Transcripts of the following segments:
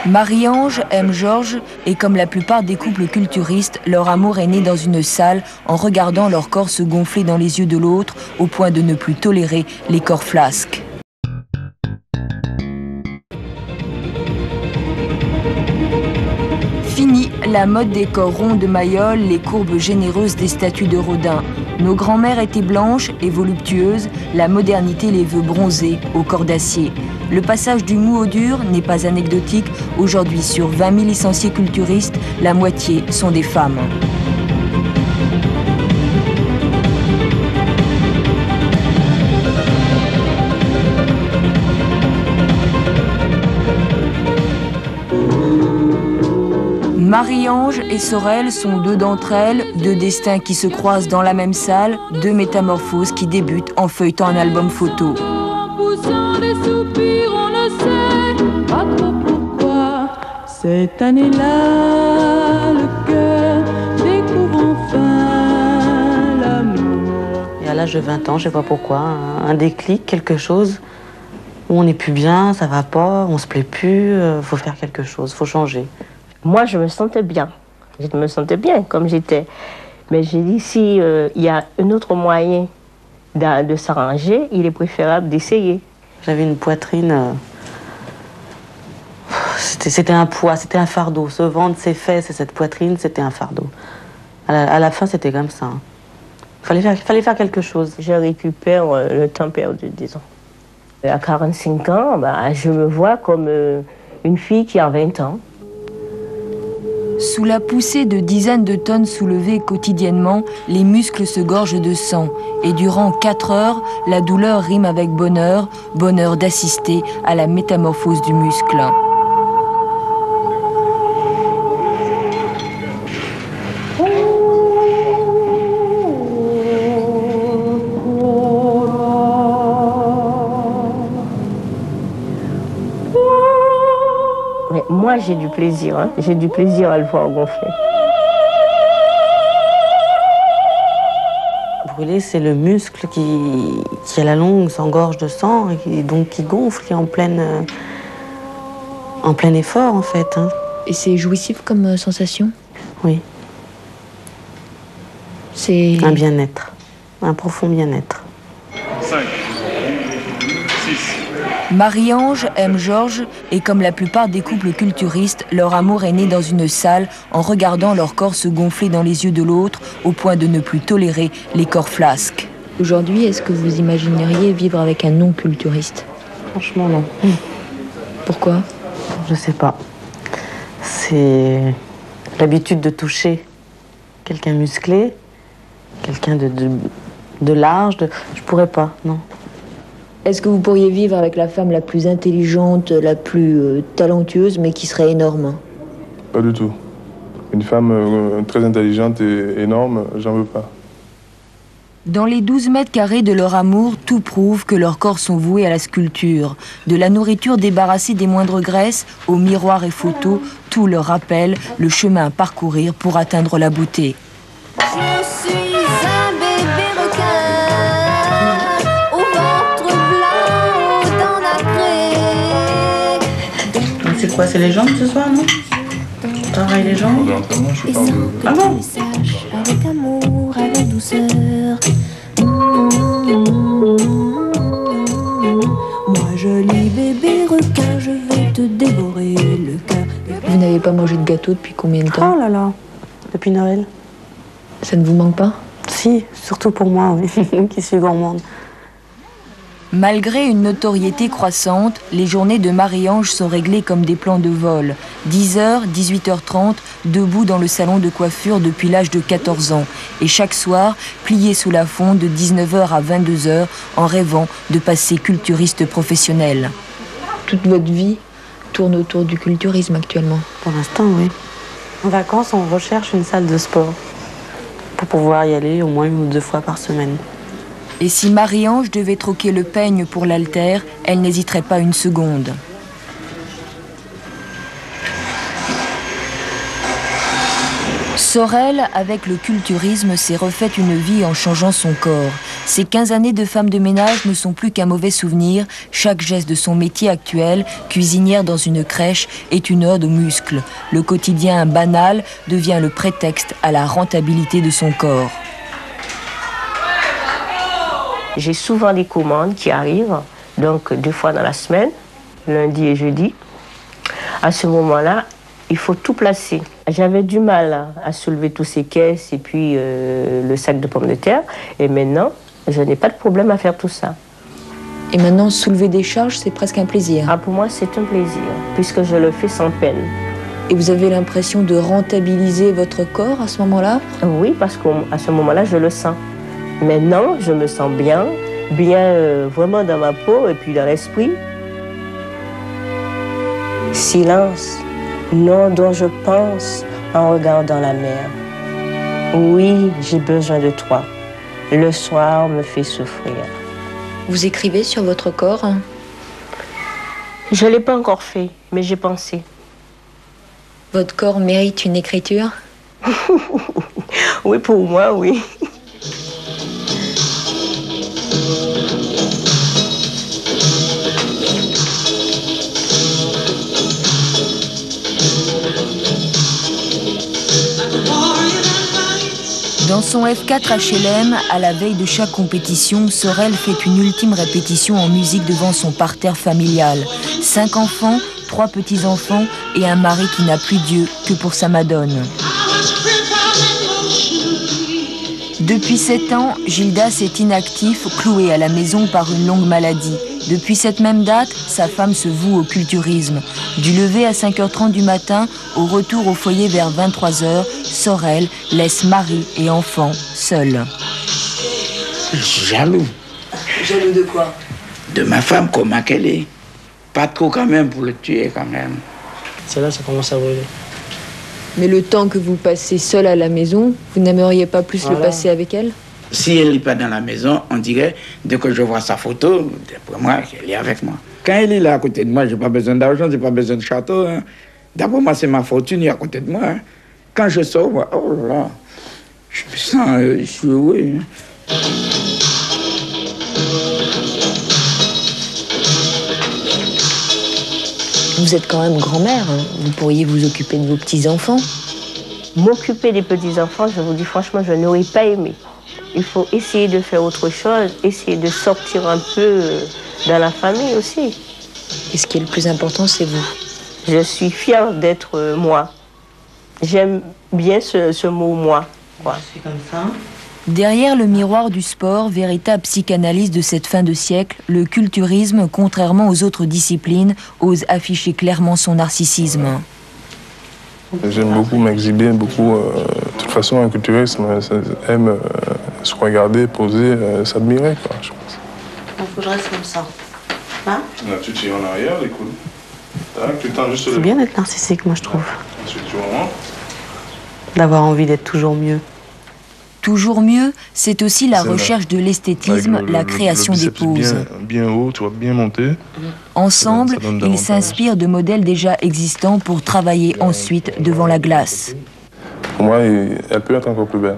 Marie-Ange aime Georges et comme la plupart des couples culturistes, leur amour est né dans une salle en regardant leur corps se gonfler dans les yeux de l'autre au point de ne plus tolérer les corps flasques. Fini la mode des corps ronds de Mayol, les courbes généreuses des statues de Rodin. Nos grands-mères étaient blanches et voluptueuses, la modernité les veut bronzées au corps d'acier. Le passage du mou au dur n'est pas anecdotique. Aujourd'hui, sur 20 000 licenciés culturistes, la moitié sont des femmes. Marie-Ange et Sorel sont deux d'entre elles, deux destins qui se croisent dans la même salle, deux métamorphoses qui débutent en feuilletant un album photo. Cette année-là, le cœur découvre enfin l'amour. Et à l'âge de 20 ans, je sais pas pourquoi, un déclic, quelque chose où on n'est plus bien, ça va pas, on se plaît plus, faut faire quelque chose, faut changer. Moi, je me sentais bien. Je me sentais bien comme j'étais. Mais j'ai dit, si il y a un autre moyen de s'arranger, il est préférable d'essayer. J'avais une poitrine... C'était un poids, c'était un fardeau. Ce ventre, ces fesses et cette poitrine, c'était un fardeau. À la fin, c'était comme ça. Fallait faire quelque chose. Je récupère le temps perdu, disons. À 45 ans, bah, je me vois comme une fille qui a 20 ans. Sous la poussée de dizaines de tonnes soulevées quotidiennement, les muscles se gorgent de sang. Et durant 4 heures, la douleur rime avec bonheur, bonheur d'assister à la métamorphose du muscle. Mais moi, j'ai du plaisir, hein. J'ai du plaisir à le voir gonfler. Brûler, c'est le muscle qui à la longue s'engorge de sang et donc qui gonfle, qui est en plein effort en fait. Hein. Et c'est jouissif comme sensation? Oui. C'est un bien-être, un profond bien-être. 5, 6. Marie-Ange aime Georges et comme la plupart des couples culturistes, leur amour est né dans une salle en regardant leur corps se gonfler dans les yeux de l'autre au point de ne plus tolérer les corps flasques. Aujourd'hui, est-ce que vous imagineriez vivre avec un non-culturiste? Franchement, non. Pourquoi? Je sais pas. C'est l'habitude de toucher quelqu'un musclé, quelqu'un de large. Je pourrais pas, non. Est-ce que vous pourriez vivre avec la femme la plus intelligente, la plus talentueuse, mais qui serait énorme? Pas du tout. Une femme très intelligente et énorme, j'en veux pas. Dans les 12 mètres carrés de leur amour, tout prouve que leurs corps sont voués à la sculpture. De la nourriture débarrassée des moindres graisses, aux miroirs et photos, tout leur rappelle le chemin à parcourir pour atteindre la beauté. Je suis un bébé requin, au ventre blanc, aux dents nacrées. C'est quoi? C'est les jambes ce soir, non? Travaille les jambes? Et sans que Ah bon? tu le saches, avec amour, avec douceur. Moi, joli bébé requin, je vais te dévorer le cœur. Vous n'avez pas mangé de gâteau depuis combien de temps? Oh là là, depuis Noël. Ça ne vous manque pas? Si, surtout pour moi, oui, qui suis gourmande. Malgré une notoriété croissante, les journées de Marie-Ange sont réglées comme des plans de vol. 10h, 18h30, debout dans le salon de coiffure depuis l'âge de 14 ans. Et chaque soir, pliée sous la fonte de 19h à 22h, en rêvant de passer culturiste professionnel. Toute votre vie tourne autour du culturisme actuellement? Pour l'instant, oui. En vacances, on recherche une salle de sport pour pouvoir y aller au moins 1 ou 2 fois par semaine. Et si Marie-Ange devait troquer le peigne pour l'haltère, elle n'hésiterait pas une seconde. Sorel, avec le culturisme, s'est refaite une vie en changeant son corps. Ses 15 années de femme de ménage ne sont plus qu'un mauvais souvenir. Chaque geste de son métier actuel, cuisinière dans une crèche, est une ode aux muscles. Le quotidien banal devient le prétexte à la rentabilité de son corps. J'ai souvent des commandes qui arrivent, donc 2 fois dans la semaine, lundi et jeudi. À ce moment-là, il faut tout placer. J'avais du mal à soulever tous ces caisses et puis le sac de pommes de terre. Et maintenant, je n'ai pas de problème à faire tout ça. Et maintenant, soulever des charges, c'est presque un plaisir. Ah, pour moi, c'est un plaisir, puisque je le fais sans peine. Et vous avez l'impression de rentabiliser votre corps à ce moment-là? Oui, parce qu'à ce moment-là, je le sens. Maintenant, je me sens bien vraiment dans ma peau et puis dans l'esprit. Silence, nom dont je pense en regardant la mer. Oui, j'ai besoin de toi. Le soir me fait souffrir. Vous écrivez sur votre corps? Je ne l'ai pas encore fait, mais j'ai pensé. Votre corps mérite une écriture? Oui, pour moi, oui. Dans son F4 HLM, à la veille de chaque compétition, Sorel fait une ultime répétition en musique devant son parterre familial. 5 enfants, 3 petits-enfants et un mari qui n'a plus Dieu que pour sa Madone. Depuis 7 ans, Gildas est inactif, cloué à la maison par une longue maladie. Depuis cette même date, sa femme se voue au culturisme. Du lever à 5h30 du matin, au retour au foyer vers 23h, Sorel laisse mari et enfants seuls. Je suis jaloux. Jaloux de quoi? De ma femme, comment qu'elle est. Pas trop quand même pour le tuer quand même. C'est là que ça commence à brûler. Mais le temps que vous passez seul à la maison, vous n'aimeriez pas plus le passer avec elle? Si elle n'est pas dans la maison, on dirait, dès que je vois sa photo, d'après moi, elle est avec moi. Quand elle est là à côté de moi, je n'ai pas besoin d'argent, je n'ai pas besoin de château. Hein. D'après moi, c'est ma fortune, elle est à côté de moi. Hein. Quand je sors, oh là là, je me sens, je suis heureux. Hein. Vous êtes quand même grand-mère, hein. Vous pourriez vous occuper de vos petits-enfants. M'occuper des petits-enfants, je vous dis franchement, je n'aurais pas aimé. Il faut essayer de faire autre chose, essayer de sortir un peu dans la famille aussi. Et ce qui est le plus important, c'est vous. Je suis fière d'être moi. J'aime bien ce mot « moi ». Je suis comme ça. Derrière le miroir du sport, véritable psychanalyse de cette fin de siècle, le culturisme, contrairement aux autres disciplines, ose afficher clairement son narcissisme. J'aime beaucoup m'exhiber, beaucoup. De toute façon, un culturiste aime se regarder, poser, s'admirer, quoi, je pense. Il faut que je reste comme ça. Hein? Là, tu tires en arrière, les coudes. Tac, tu tends juste C'est bien d'être narcissique, moi, je trouve. Ensuite, tu remontes. D'avoir envie d'être toujours mieux. Toujours mieux, c'est aussi la recherche de l'esthétisme, la création des poses. Bien haut, tu vois, bien monté. Ensemble, ils s'inspirent de modèles déjà existants pour travailler ensuite devant la glace. Pour moi, elle peut être encore plus belle.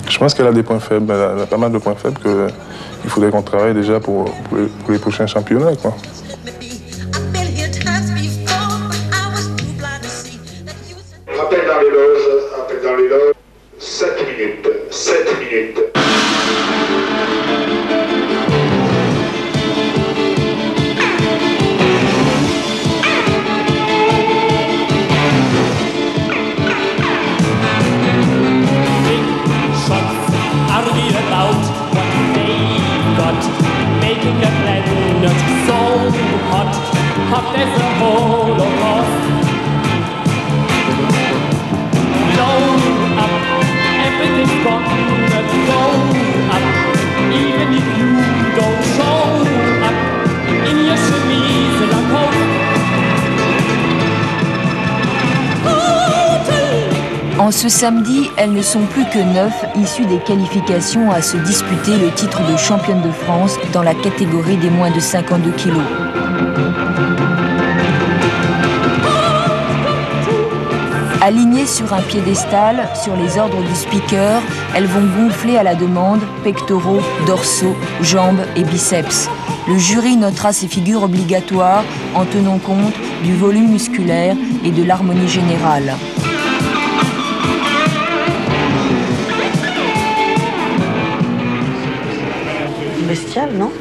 Je pense qu'elle a des points faibles, elle a pas mal de points faibles qu'il faudrait qu'on travaille déjà pour les prochains championnats, quoi. Rappel dans les loges, 7 minutes, 7 minutes. En ce samedi, elles ne sont plus que 9, issues des qualifications à se disputer le titre de championne de France dans la catégorie des moins de 52 kilos. Alignées sur un piédestal, sur les ordres du speaker, elles vont gonfler à la demande pectoraux, dorsaux, jambes et biceps. Le jury notera ces figures obligatoires en tenant compte du volume musculaire et de l'harmonie générale. Bestial, non?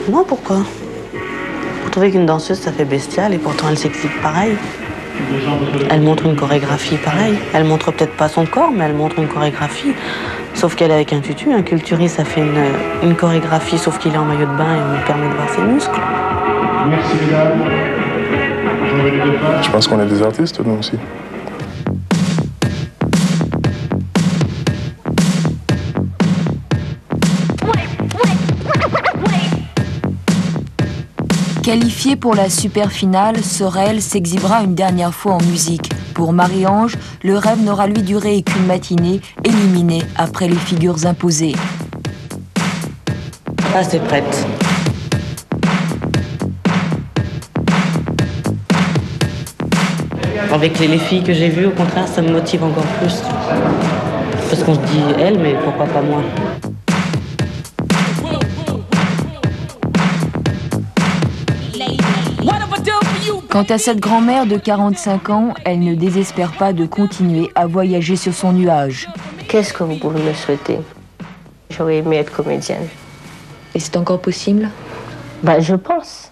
Non, pourquoi? Vous trouvez qu'une danseuse, ça fait bestial et pourtant elle s'exhibe pareil? Elle montre une chorégraphie pareille. Elle montre peut-être pas son corps, mais elle montre une chorégraphie. Sauf qu'elle est avec un tutu. Un culturiste, ça fait une chorégraphie, sauf qu'il est en maillot de bain et on lui permet de voir ses muscles. Merci mesdames. Je pense qu'on est des artistes, nous aussi. Qualifiée pour la super finale, Sorel s'exhibera une dernière fois en musique. Pour Marie-Ange, le rêve n'aura lui duré qu'une matinée, éliminée après les figures imposées. Ah, c'est prête. Avec les filles que j'ai vues, au contraire, ça me motive encore plus. Parce qu'on se dit, elle, mais pourquoi pas moi? Quant à cette grand-mère de 45 ans, elle ne désespère pas de continuer à voyager sur son nuage. Qu'est-ce que vous pouvez me souhaiter? J'aurais aimé être comédienne. Et c'est encore possible? Ben, je pense.